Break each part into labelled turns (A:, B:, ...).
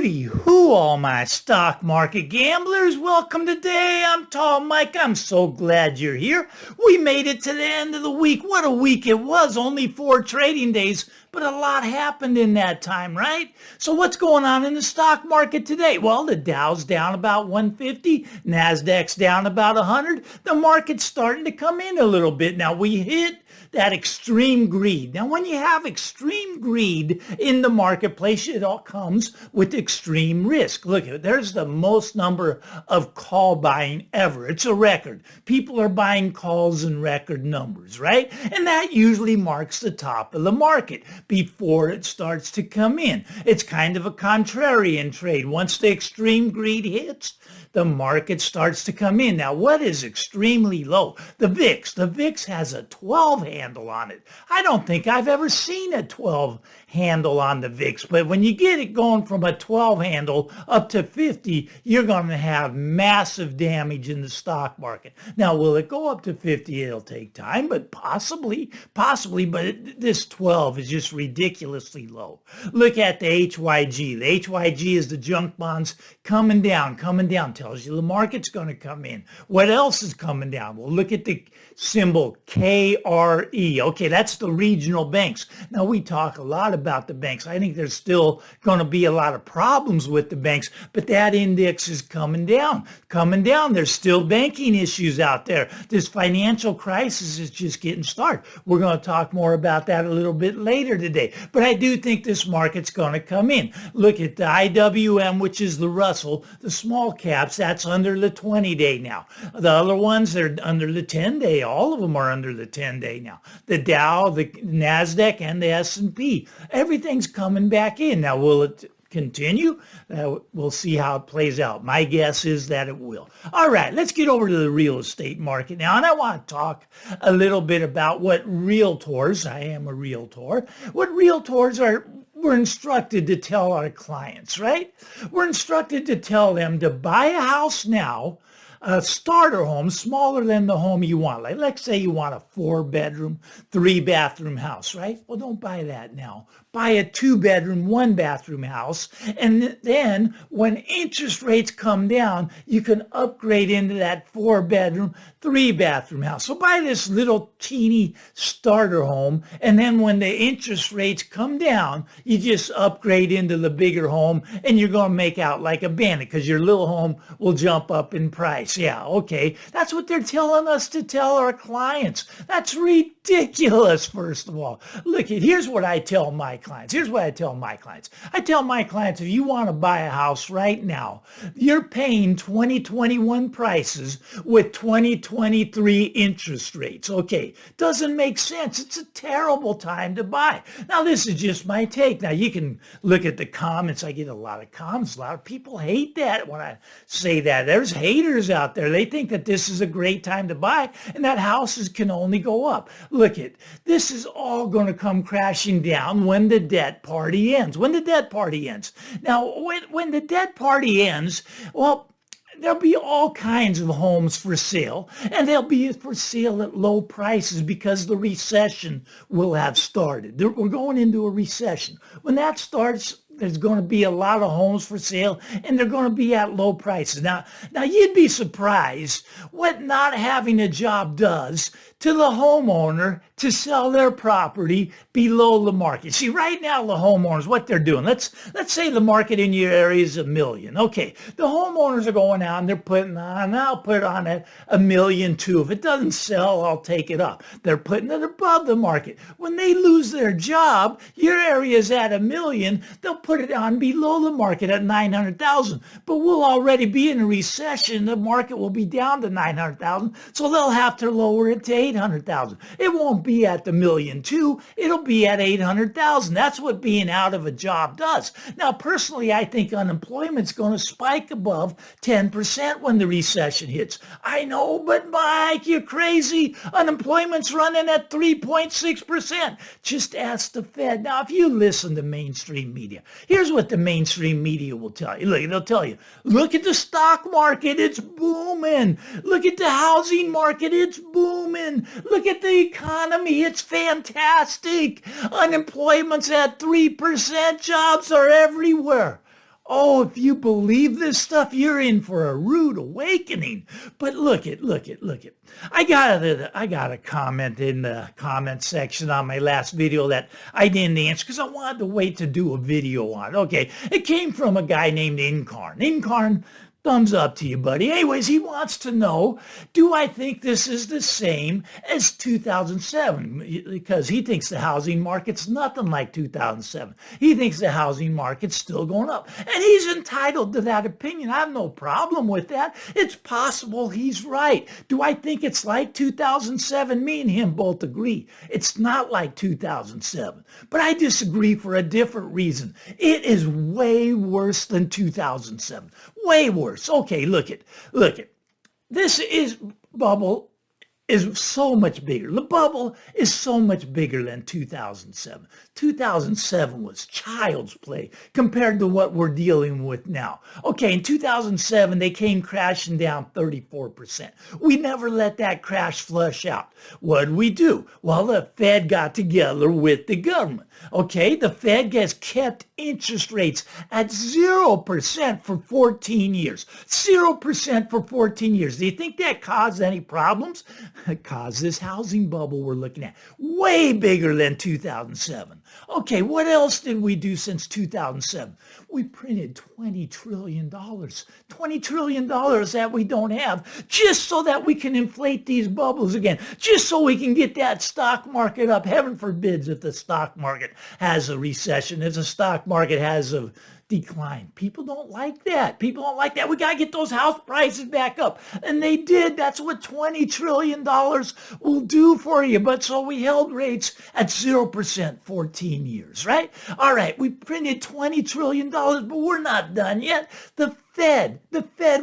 A: Hooty hoo, all my stock market gamblers. Welcome today. I'm Tall Mike. I'm so glad you're here. We made it to the end of the week. What a week it was. Only 4 trading days, but a lot happened in that time, right? So what's going on in the stock market today? Well, the Dow's down about 150. NASDAQ's down about 100. The market's starting to come in a little bit. Now, we hit that extreme greed. Now, when you have extreme greed in the marketplace, it all comes with extreme risk. Look, there's the most number of call buying ever. It's a record. People are buying calls in record numbers, right? And that usually marks the top of the market before it starts to come in. It's kind of a contrarian trade. Once the extreme greed hits, the market starts to come in. Now, what is extremely low? The VIX. The VIX has a 12 handle on it. I don't think I've ever seen a 12 handle on the VIX, but when you get it going from a 12 handle up to 50, you're going to have massive damage in the stock market. Now, will it go up to 50? It'll take time, but possibly, but this 12 is just ridiculously low. Look at the HYG. The HYG is the junk bonds coming down. Tells you the market's going to come in. What else is coming down? Well, look at the symbol KRE. Okay, that's the regional banks. Now, we talk a lot about the banks. I think there's still going to be a lot of problems with the banks, but that index is coming down. There's still banking issues out there. This financial crisis is just getting started. We're going to talk more about that a little bit later today, but I do think this market's going to come in. Look at the IWM, which is the Russell, the small caps, that's under the 20-day now. The other ones, they're under the 10-day. All of them are under the 10-day now. The Dow, the NASDAQ, and the S&P. Everything's coming back in. Now, will it continue? We'll see how it plays out. My guess is that it will. All right, let's get over to the real estate market now. And I want to talk a little bit about what realtors, I am a realtor, what realtors we're instructed to tell our clients, right? We're instructed to tell them to buy a house now, a starter home smaller than the home you want. Like, let's say you want a 4-bedroom, 3-bathroom house, right? Well, don't buy that now. Buy a 2-bedroom, 1-bathroom house. And then when interest rates come down, you can upgrade into that 4-bedroom, 3-bathroom house. So buy this little teeny starter home. And then when the interest rates come down, you just upgrade into the bigger home and you're going to make out like a bandit because your little home will jump up in price. Yeah, okay. That's what they're telling us to tell our clients. That's ridiculous, first of all. Look, here's what I tell my clients. I tell my clients, if you want to buy a house right now, you're paying 2021 prices with 2023 interest rates. Okay, doesn't make sense. It's a terrible time to buy. Now, this is just my take. Now, you can look at the comments. I get a lot of comments. A lot of people hate that when I say that. There's haters out there. They think that this is a great time to buy and that houses can only go up. Look, this is all going to come crashing down when the debt party ends. Now, when the debt party ends, well, there'll be all kinds of homes for sale, and they'll be for sale at low prices because the recession will have started. We're going into a recession. When that starts, there's going to be a lot of homes for sale, and they're going to be at low prices. Now you'd be surprised what not having a job does to the homeowner to sell their property below the market. See, right now, the homeowners, what they're doing, let's say the market in your area is $1 million. Okay, the homeowners are going out and they're putting on, I'll put on at $1.2 million. If it doesn't sell, I'll take it up. They're putting it above the market. When they lose their job, your area is at $1 million, they'll put it on below the market at 900,000. But we'll already be in a recession. The market will be down to 900,000. So they'll have to lower it to 800,000. It won't be at the $1.2 million. It'll be at 800,000. That's what being out of a job does. Now, personally, I think unemployment's going to spike above 10% when the recession hits. I know, but Mike, you're crazy. Unemployment's running at 3.6%. Just ask the Fed. Now, if you listen to mainstream media, here's what the mainstream media will tell you. Look, they'll tell you, look at the stock market, it's booming. Look at the housing market, it's booming. Look at the economy, it's fantastic. Unemployment's at 3%, jobs are everywhere. Oh, if you believe this stuff, you're in for a rude awakening. But look it. I got a comment in the comment section on my last video that I didn't answer because I wanted to wait to do a video on it. Okay, it came from a guy named Incarn. Incarn, thumbs up to you, buddy. Anyways, he wants to know, do I think this is the same as 2007? Because he thinks the housing market's nothing like 2007. He thinks the housing market's still going up. And he's entitled to that opinion. I have no problem with that. It's possible he's right. Do I think it's like 2007? Me and him both agree. It's not like 2007. But I disagree for a different reason. It is way worse than 2007. Way worse. Okay, look it. This bubble is so much bigger. The bubble is so much bigger than 2007. 2007 was child's play compared to what we're dealing with now. Okay, in 2007, they came crashing down 34%. We never let that crash flush out. What did we do? Well, the Fed got together with the government. Okay, the Fed has kept interest rates at 0% for 14 years. 0% for 14 years. Do you think that caused any problems? It caused this housing bubble we're looking at. Way bigger than 2007. Okay, what else did we do since 2007? We printed $20 trillion. $20 trillion that we don't have just so that we can inflate these bubbles again. Just so we can get that stock market up. Heaven forbids if the stock market has a recession, if the stock market has a decline. People don't like that. People don't like that. We got to get those house prices back up. And they did. That's what $20 trillion will do for you. But so we held rates at 0% 14 years, right? All right. We printed $20 trillion, but we're not done yet. The Fed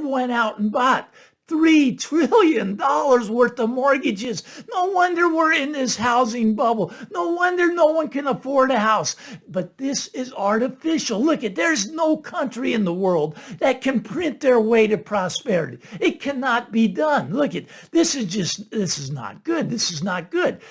A: went out and bought $3 trillion worth of mortgages. No wonder we're in this housing bubble. No wonder no one can afford a house. But this is artificial. Look at, there's no country in the world that can print their way to prosperity. It cannot be done. Look at, this is not good. This is not good.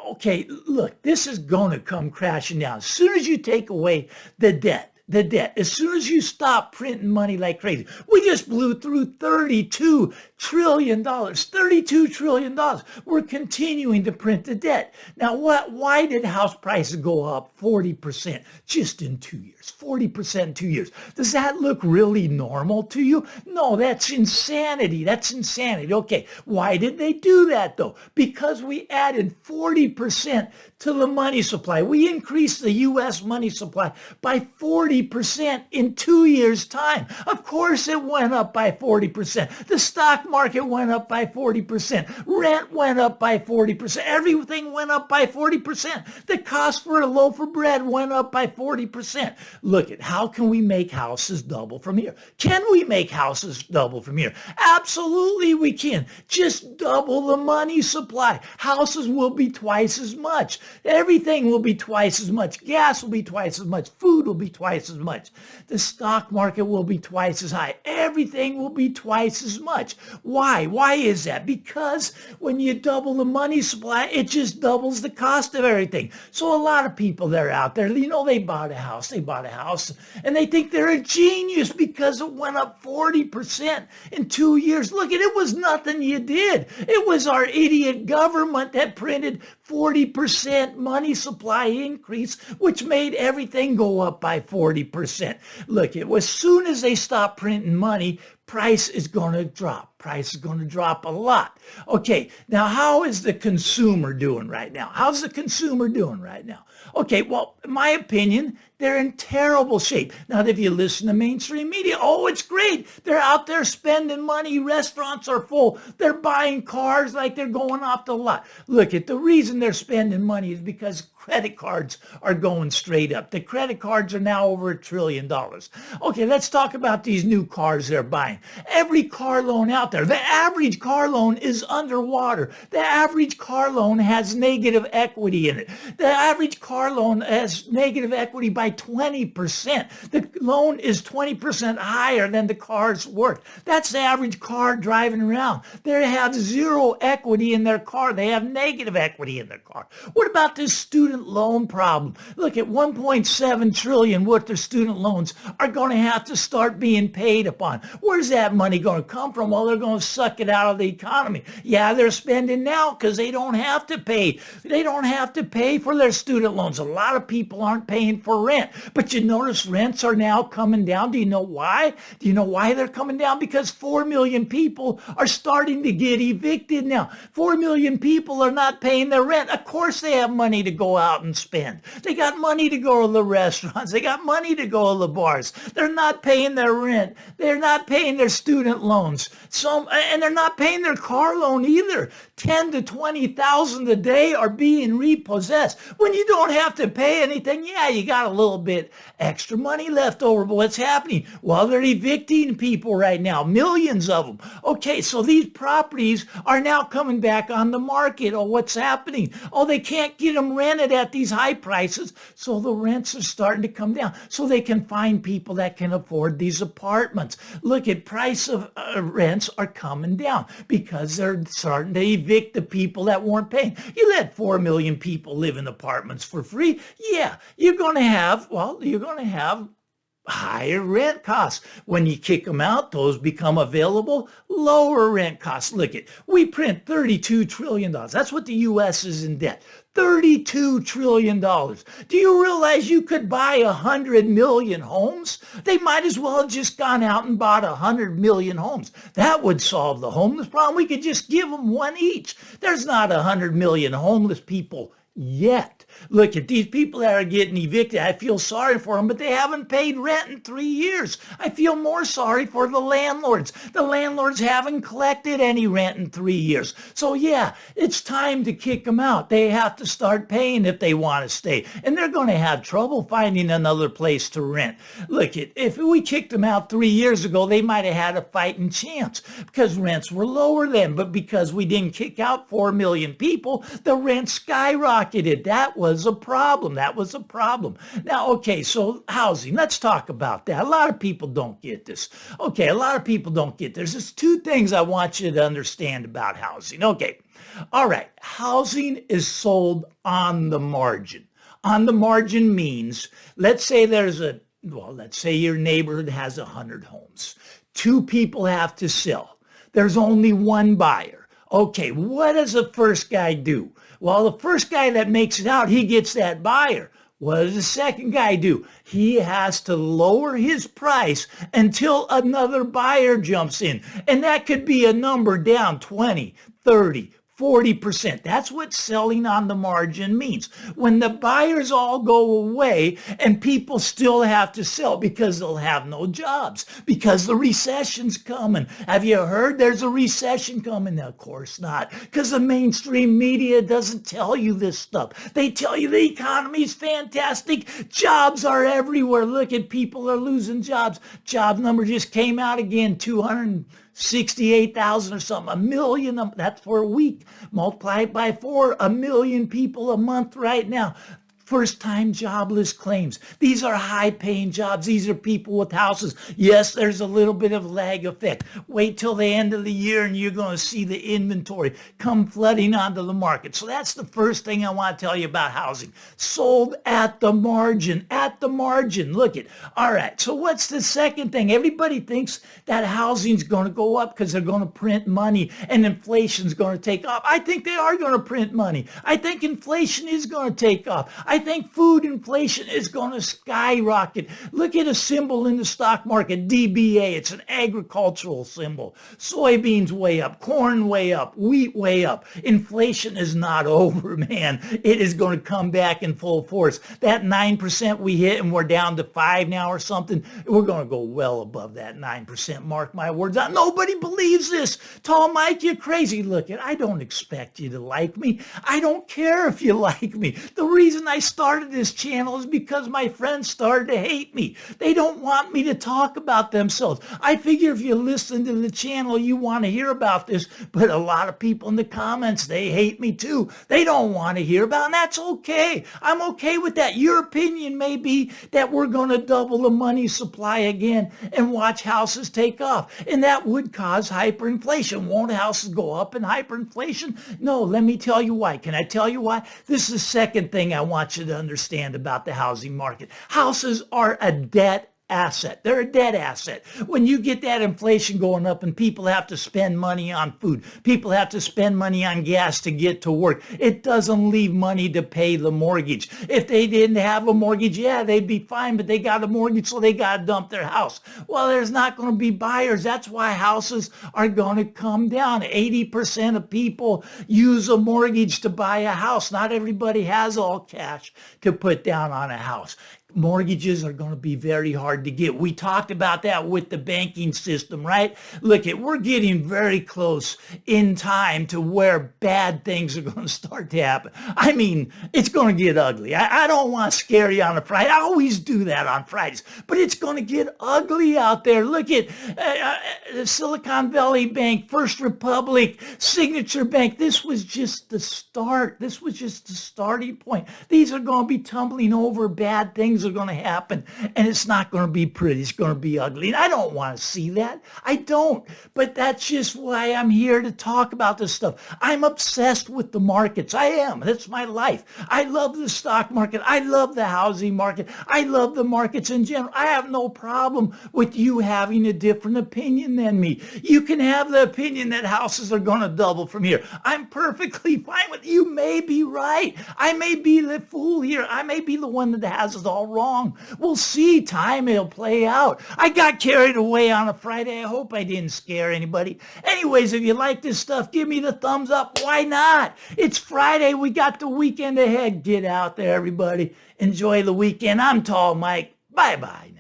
A: Okay, look, this is going to come crashing down. As soon as you take away the debt, as soon as you stop printing money like crazy. We just blew through $32 trillion. $32 trillion. We're continuing to print the debt. Now, why did house prices go up 40% just in 2 years? 40% in 2 years. Does that look really normal to you? No, that's insanity. That's insanity. Okay, why did they do that though? Because we added 40% to the money supply. We increased the U.S. money supply by 40% in 2 years' time. Of course it went up by 40%. The stock market went up by 40%. Rent went up by 40%. Everything went up by 40%. The cost for a loaf of bread went up by 40%. Look at, how can we make houses double from here? Can we make houses double from here? Absolutely we can. Just double the money supply. Houses will be twice as much. Everything will be twice as much. Gas will be twice as much. Food will be twice as much. The stock market will be twice as high. Everything will be twice as much. Why? Why is that? Because when you double the money supply, it just doubles the cost of everything. So a lot of people that are out there, they bought a house. They bought a house and they think they're a genius because it went up 40% in 2 years. Look, it was nothing you did. It was our idiot government that printed 40% money supply increase, which made everything go up by 40%. Look, as soon as they stop printing money, price is going to drop. Price is going to drop a lot. Okay, now how is the consumer doing right now? How's the consumer doing right now? Okay, well, in my opinion, they're in terrible shape. Now, if you listen to mainstream media, oh, it's great. They're out there spending money. Restaurants are full. They're buying cars like they're going off the lot. Look, the reason they're spending money is because credit cards are going straight up. The credit cards are now over $1 trillion. Okay, let's talk about these new cars they're buying. Every car loan out there, the average car loan is underwater. The average car loan has negative equity in it. The average car loan has negative equity by 20%. The loan is 20% higher than the car's worth. That's the average car driving around. They have zero equity in their car. They have negative equity in their car. What about this student student loan problem. Look at 1.7 trillion worth their student loans are going to have to start being paid upon. Where's that money going to come from? Well, they're going to suck it out of the economy. Yeah, they're spending now because they don't have to pay. They don't have to pay for their student loans. A lot of people aren't paying for rent, but you notice rents are now coming down. Do you know why? Do you know why they're coming down? Because 4 million people are starting to get evicted now. 4 million people are not paying their rent. Of course they have money to go out and spend. They got money to go to the restaurants. They got money to go to the bars. They're not paying their rent. They're not paying their student loans. And they're not paying their car loan either. 10 to 20,000 a day are being repossessed. When you don't have to pay anything, yeah, you got a little bit extra money left over. But what's happening? Well, they're evicting people right now, millions of them. Okay, so these properties are now coming back on the market. Oh, what's happening? Oh, they can't get them rented at these high prices, so the rents are starting to come down so they can find people that can afford these apartments. Look at price of rents are coming down because they're starting to evict the people that weren't paying. You let 4 million people live in apartments for free. Yeah, you're going to have higher rent costs. When you kick them out, those become available, lower rent costs. Look at, we print $32 trillion. That's what the U.S. is in debt. $32 trillion. Do you realize you could buy 100 million homes? They might as well have just gone out and bought 100 million homes. That would solve the homeless problem. We could just give them one each. There's not 100 million homeless people yet. Look at these people that are getting evicted. I feel sorry for them, but they haven't paid rent in 3 years. I feel more sorry for the landlords. The landlords haven't collected any rent in 3 years. So yeah, it's time to kick them out. They have to start paying if they want to stay. And they're going to have trouble finding another place to rent. Look, if we kicked them out 3 years ago, they might have had a fighting chance because rents were lower then. But because we didn't kick out 4 million people, the rent skyrocketed. That was a problem. That was a problem. Now, okay, so housing. Let's talk about that. A lot of people don't get this. Okay, a lot of people don't get this. There's just two things I want you to understand about housing. Okay, all right. Housing is sold on the margin. On the margin means, let's say let's say your neighborhood has 100 homes. 2 people have to sell. There's only one buyer. Okay, what does the first guy do? Well, the first guy that makes it out, he gets that buyer. What does the second guy do? He has to lower his price until another buyer jumps in. And that could be a number down 20, 30, 40%. That's what selling on the margin means. When the buyers all go away and people still have to sell because they'll have no jobs, because the recession's coming. Have you heard there's a recession coming? Now, of course not, because the mainstream media doesn't tell you this stuff. They tell you the economy's fantastic. Jobs are everywhere. Look at people are losing jobs. Job number just came out again, 268,000 or something, 1 million, that's for a week. Multiply it by 4, 1 million people a month right now. First-time jobless claims. These are high-paying jobs. These are people with houses. Yes, there's a little bit of lag effect. Wait till the end of the year and you're going to see the inventory come flooding onto the market. So that's the first thing I want to tell you about housing. Sold at the margin. At the margin. Look at. All right, so what's the second thing? Everybody thinks that housing's going to go up because they're going to print money and inflation's going to take off. I think they are going to print money. I think inflation is going to take off. I think food inflation is going to skyrocket. Look at a symbol in the stock market, DBA. It's an agricultural symbol. Soybeans way up, corn way up, wheat way up. Inflation is not over, man. It is going to come back in full force. That 9% we hit and we're down to 5 now or something, we're going to go well above that 9%. Mark my words. Nobody believes this. Tall Mike, you're crazy. Look, I don't expect you to like me. I don't care if you like me. The reason I started this channel is because my friends started to hate me. They don't want me to talk about themselves. I figure if you listen to the channel, you want to hear about this, but a lot of people in the comments, they hate me too. They don't want to hear about it, and that's okay. I'm okay with that. Your opinion may be that we're going to double the money supply again and watch houses take off, and that would cause hyperinflation. Won't houses go up in hyperinflation? No, let me tell you why. Can I tell you why? This is the second thing I want you to understand about the housing market. Houses are a debt asset. They're a debt asset. When you get that inflation going up and people have to spend money on food, people have to spend money on gas to get to work, it doesn't leave money to pay the mortgage. If they didn't have a mortgage, yeah, they'd be fine, but they got a mortgage, so they got to dump their house. Well, there's not going to be buyers. That's why houses are going to come down. 80% of people use a mortgage to buy a house. Not everybody has all cash to put down on a house. Mortgages are going to be very hard to get. We talked about that with the banking system, right? Look, we're getting very close in time to where bad things are going to start to happen. I mean, it's going to get ugly. I don't want to scare you on a Friday. I always do that on Fridays, but it's going to get ugly out there. Look at Silicon Valley Bank, First Republic, Signature Bank. This was just the start. This was just the starting point. These are going to be tumbling over. Bad things are going to happen, and it's not going to be pretty. It's going to be ugly, and I don't want to see that. I don't, but that's just why I'm here to talk about this stuff. I'm obsessed with the markets. I am. That's my life. I love the stock market. I love the housing market. I love the markets in general. I have no problem with you having a different opinion than me. You can have the opinion that houses are going to double from here. I'm perfectly fine with it. You may be right. I may be the fool here. I may be the one that has it all wrong. We'll see. Time, it'll play out. I got carried away on a Friday. I hope I didn't scare anybody. Anyways, if you like this stuff, give me the thumbs up. Why not? It's Friday. We got the weekend ahead. Get out there, everybody. Enjoy the weekend. I'm Tall Mike. Bye-bye.